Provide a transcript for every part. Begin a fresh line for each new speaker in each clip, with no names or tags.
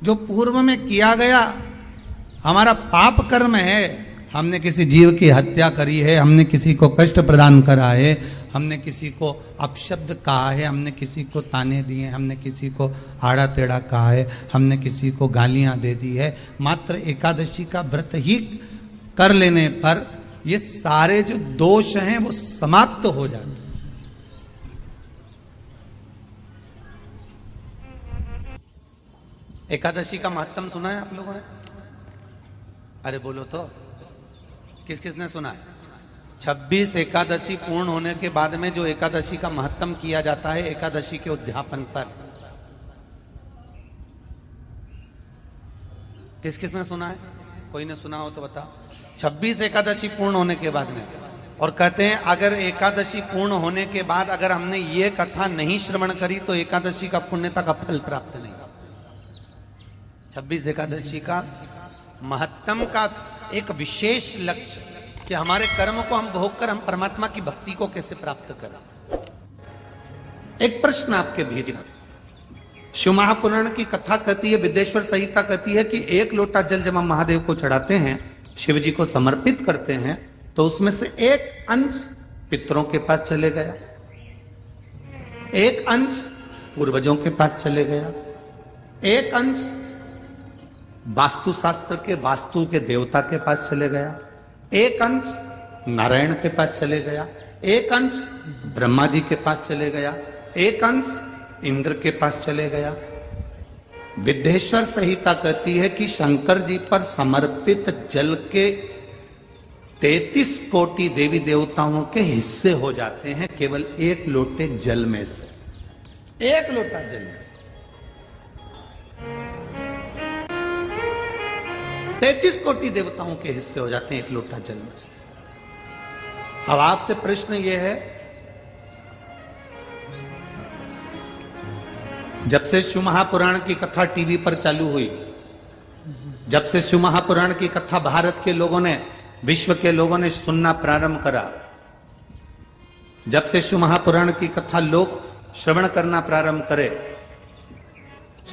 जो पूर्व में किया गया हमारा पाप कर्म है, हमने किसी जीव की हत्या करी है, हमने किसी को कष्ट प्रदान करा है, हमने किसी को अपशब्द कहा है, हमने किसी को ताने दिए, हमने किसी को आड़ा टेढ़ा कहा है, हमने किसी को गालियां दे दी है, मात्र एकादशी का व्रत ही कर लेने पर ये सारे जो दोष हैं वो समाप्त हो जाते हैं। एकादशी का महत्व सुना है आप लोगों ने? अरे बोलो तो, किस किसने सुना है? 26 एकादशी पूर्ण होने के बाद में जो एकादशी का महत्व किया जाता है एकादशी के उद्यापन पर, किस किसने सुना है? कोई ने सुना हो तो बताओ। 26 एकादशी पूर्ण होने के बाद में, और कहते हैं अगर एकादशी पूर्ण होने के बाद अगर हमने ये कथा नहीं श्रवण करी तो एकादशी का पुण्यता का फल प्राप्त नहीं। 26 एकादशी का महत्तम का एक विशेष लक्ष्य कि हमारे कर्म को हम भोग कर हम परमात्मा की भक्ति को कैसे प्राप्त करें। एक प्रश्न आपके भीतर, शिव महापुराण की कथा कहती है, विदेश्वर संहिता कहती है कि एक लोटा जल जब हम महादेव को चढ़ाते हैं, शिव जी को समर्पित करते हैं, तो उसमें से एक अंश पितरों के पास चले गया, एक अंश पूर्वजों के पास चले गया, एक अंश वास्तुशास्त्र के वास्तु के देवता के पास चले गया, एक अंश नारायण के पास चले गया, एक अंश ब्रह्मा जी के पास चले गया, एक अंश इंद्र के पास चले गया। विदेश्वर संहिता कहती है कि शंकर जी पर समर्पित जल के 33 कोटि देवी देवताओं के हिस्से हो जाते हैं केवल एक लोटे जल में से, एक लोटा जल में से 33 कोटि देवताओं के हिस्से हो जाते हैं एक लोटा जल में से। अब आपसे प्रश्न यह है, जब से शिव महापुराण की कथा टीवी पर चालू हुई, जब से शिव महापुराण की कथा भारत के लोगों ने, विश्व के लोगों ने सुनना प्रारंभ करा, जब से शिव महापुराण की कथा लोग श्रवण करना प्रारंभ करे,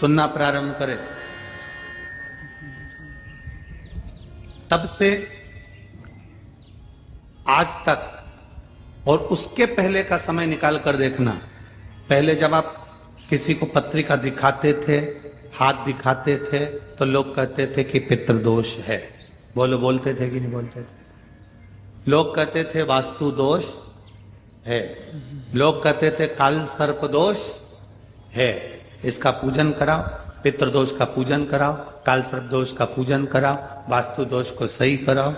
सुनना प्रारंभ करे, तब से आज तक, और उसके पहले का समय निकाल कर देखना, पहले जब आप किसी को पत्रिका दिखाते थे, हाथ दिखाते थे, तो लोग कहते थे कि पितृदोष है। बोलो, बोलते थे कि नहीं बोलते थे? लोग कहते थे वास्तु दोष है, लोग कहते थे काल सर्प दोष है, इसका पूजन कराओ, पितृदोष का पूजन कराओ, काल सर्प दोष का पूजन कराओ, वास्तु दोष को सही कराओ।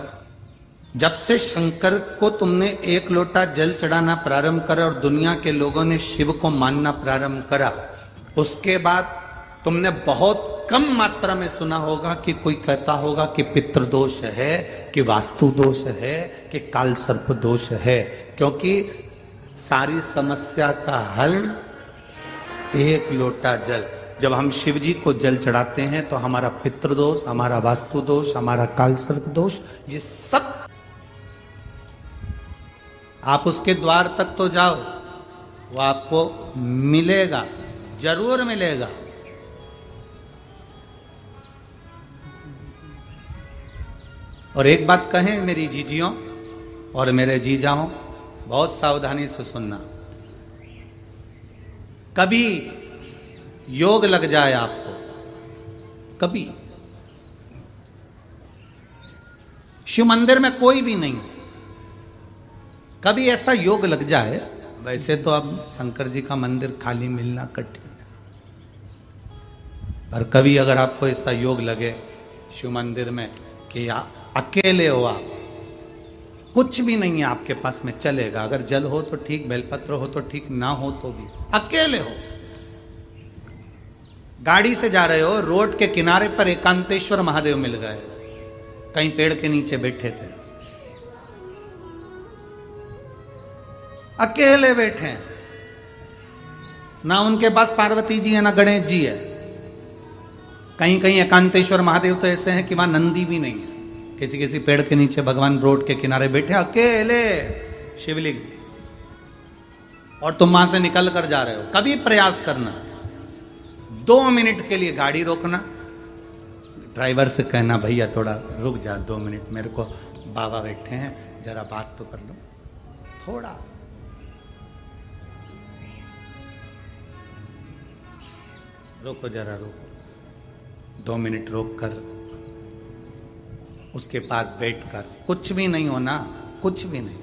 जब से शंकर को तुमने एक लोटा जल चढ़ाना प्रारंभ करा और दुनिया के लोगों ने शिव को मानना प्रारंभ करा, उसके बाद तुमने बहुत कम मात्रा में सुना होगा कि कोई कहता होगा कि पितृदोष है, कि वास्तु दोष है, कि काल सर्प दोष है, क्योंकि सारी समस्या का हल एक लोटा जल। जब हम शिव जी को जल चढ़ाते हैं तो हमारा पितृदोष, हमारा वास्तु दोष, हमारा काल सर्प दोष, ये सब, आप उसके द्वार तक तो जाओ, वो आपको मिलेगा, जरूर मिलेगा। और एक बात कहें मेरी जीजियों और मेरे जीजाओं, बहुत सावधानी से सुनना, कभी योग लग जाए आपको, कभी शिव मंदिर में कोई भी नहीं, कभी ऐसा योग लग जाए, वैसे तो अब शंकर जी का मंदिर खाली मिलना कठिन है, पर कभी अगर आपको ऐसा योग लगे शिव मंदिर में कि अकेले हो आप, कुछ भी नहीं है आपके पास में, चलेगा, अगर जल हो तो ठीक, बेलपत्र हो तो ठीक, ना हो तो भी, अकेले हो, गाड़ी से जा रहे हो, रोड के किनारे पर एकांतेश्वर महादेव मिल गए, कहीं पेड़ के नीचे बैठे थे, अकेले बैठे हैं, ना उनके पास पार्वती जी है ना गणेश जी है, कहीं कहीं एकांतेश्वर महादेव तो ऐसे हैं कि वहां नंदी भी नहीं है, किसी किसी पेड़ के नीचे भगवान रोड के किनारे बैठे अकेले शिवलिंग, और तुम वहां से निकल कर जा रहे हो। कभी प्रयास करना 2 मिनट के लिए गाड़ी रोकना, ड्राइवर से कहना भैया थोड़ा रुक जा 2 मिनट, मेरे को बाबा बैठे हैं, जरा बात तो कर लो थोड़ा। रोको जरा, रोको 2 मिनट रोक कर उसके पास बैठ कर, कुछ भी नहीं होना, कुछ भी नहीं,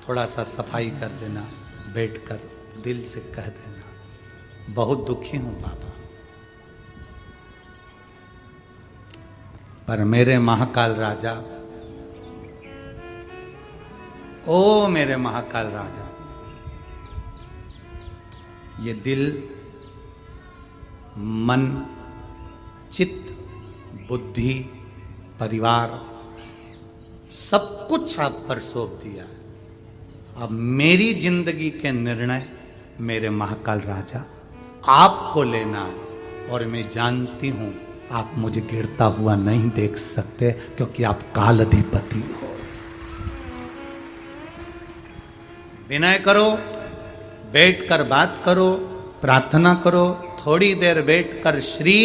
थोड़ा सा सफाई कर देना, बैठ कर दिल से कह देना बहुत दुखी हूं बाबा, पर मेरे महाकाल राजा, ओ मेरे महाकाल राजा, ये दिल, मन, चित्त, बुद्धि, परिवार सब कुछ आप पर सौंप दिया है। अब मेरी जिंदगी के निर्णय मेरे महाकाल राजा आपको लेना है, और मैं जानती हूं आप मुझे गिरता हुआ नहीं देख सकते क्योंकि आप काल अधिपति हो। विनय करो, बैठकर बात करो, प्रार्थना करो, थोड़ी देर बैठकर श्री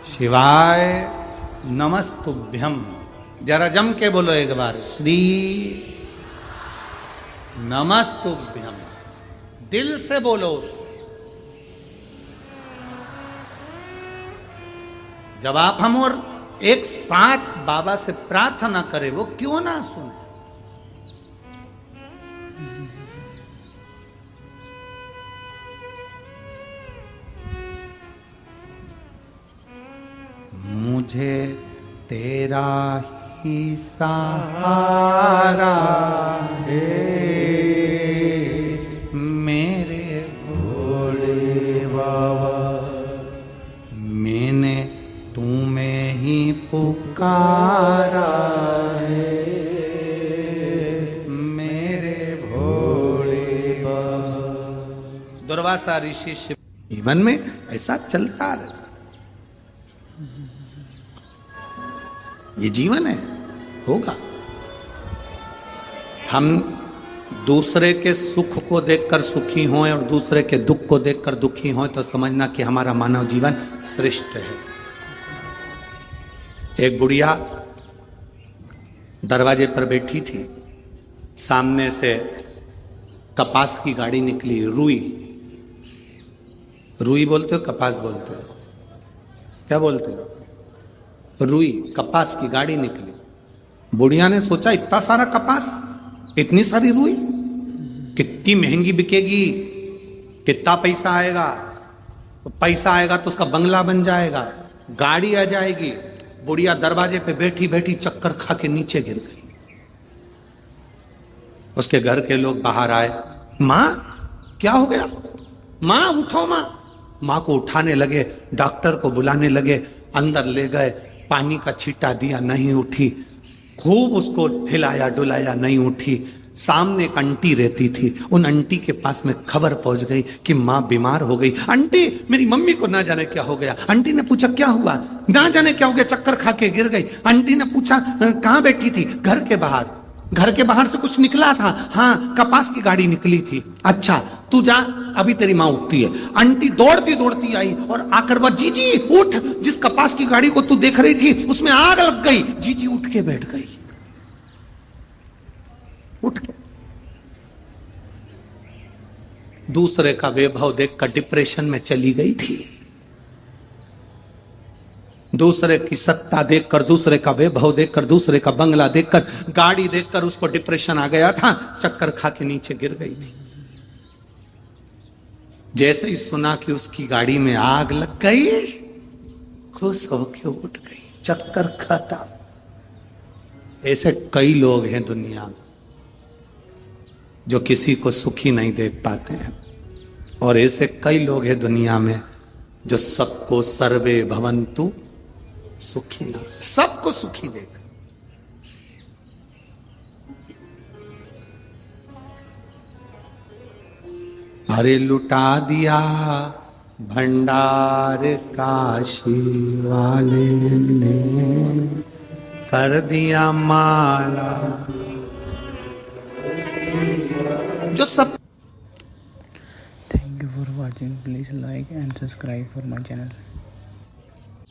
शिवाय नमस्तुभ्यम, जरा जम के बोलो एक बार, श्री नमस्तुभ्यम, दिल से बोलो। जब आप हम और एक साथ बाबा से प्रार्थना करें, वो क्यों ना सुने। मुझे तेरा ही सहारा है, मेरे भोले बाबा, मैंने तुम्हें ही पुकारा है, मेरे भोले बाबा। दुर्वासा ऋषि जीवन में ऐसा चलता रहता, ये जीवन है, होगा। हम दूसरे के सुख को देखकर सुखी हों और दूसरे के दुख को देखकर दुखी हों तो समझना कि हमारा मानव जीवन श्रेष्ठ है। एक बुढ़िया दरवाजे पर बैठी थी, सामने से कपास की गाड़ी निकली, रुई, रुई बोलते हो कपास बोलते हो, क्या बोलते हो, रुई, कपास की गाड़ी निकली। बुढ़िया ने सोचा इतना सारा कपास, इतनी सारी रुई, कितनी महंगी बिकेगी, कितना पैसा आएगा, तो पैसा आएगा तो उसका बंगला बन जाएगा, गाड़ी आ जाएगी। बुढ़िया दरवाजे पे बैठी बैठी चक्कर खा के नीचे गिर गई। उसके घर के लोग बाहर आए, मां क्या हो गया, मां उठो, मां को उठाने लगे, डॉक्टर को बुलाने लगे, अंदर ले गए, पानी का छींटा दिया, नहीं उठी, खूब उसको हिलाया डुलाया, नहीं उठी। सामने एक आंटी रहती थी, उन आंटी के पास में खबर पहुंच गई कि मां बीमार हो गई। आंटी, मेरी मम्मी को ना जाने क्या हो गया। आंटी ने पूछा क्या हुआ, ना जाने क्या हो गया, चक्कर खा के गिर गई। आंटी ने पूछा कहां बैठी थी, घर के बाहर। घर के बाहर से कुछ निकला था, हाँ कपास की गाड़ी निकली थी। अच्छा तू जा, अभी तेरी मां उठती है। आंटी दौड़ती दौड़ती आई और आकर बात, जीजी उठ, जिस कपास की गाड़ी को तू देख रही थी उसमें आग लग गई। जीजी उठ के बैठ गई, उठ के। दूसरे का वैभव देखकर डिप्रेशन में चली गई थी, दूसरे की सत्ता देखकर, दूसरे का वैभव देखकर, दूसरे का बंगला देखकर, गाड़ी देखकर उसको डिप्रेशन आ गया था, चक्कर खा के नीचे गिर गई थी। जैसे ही सुना कि उसकी गाड़ी में आग लग गई, खुश होके उठ गई, चक्कर खत्म। ऐसे कई लोग हैं दुनिया में जो किसी को सुखी नहीं देख पाते हैं, और ऐसे कई लोग हैं दुनिया में जो सबको सर्वे भवन्तु सुखी ना, सबको सुखी देख। अरे लुटा दिया भंडार काशी वाले ने, कर दिया माला जो सब।
Thank you for watching. Please like and subscribe for my channel.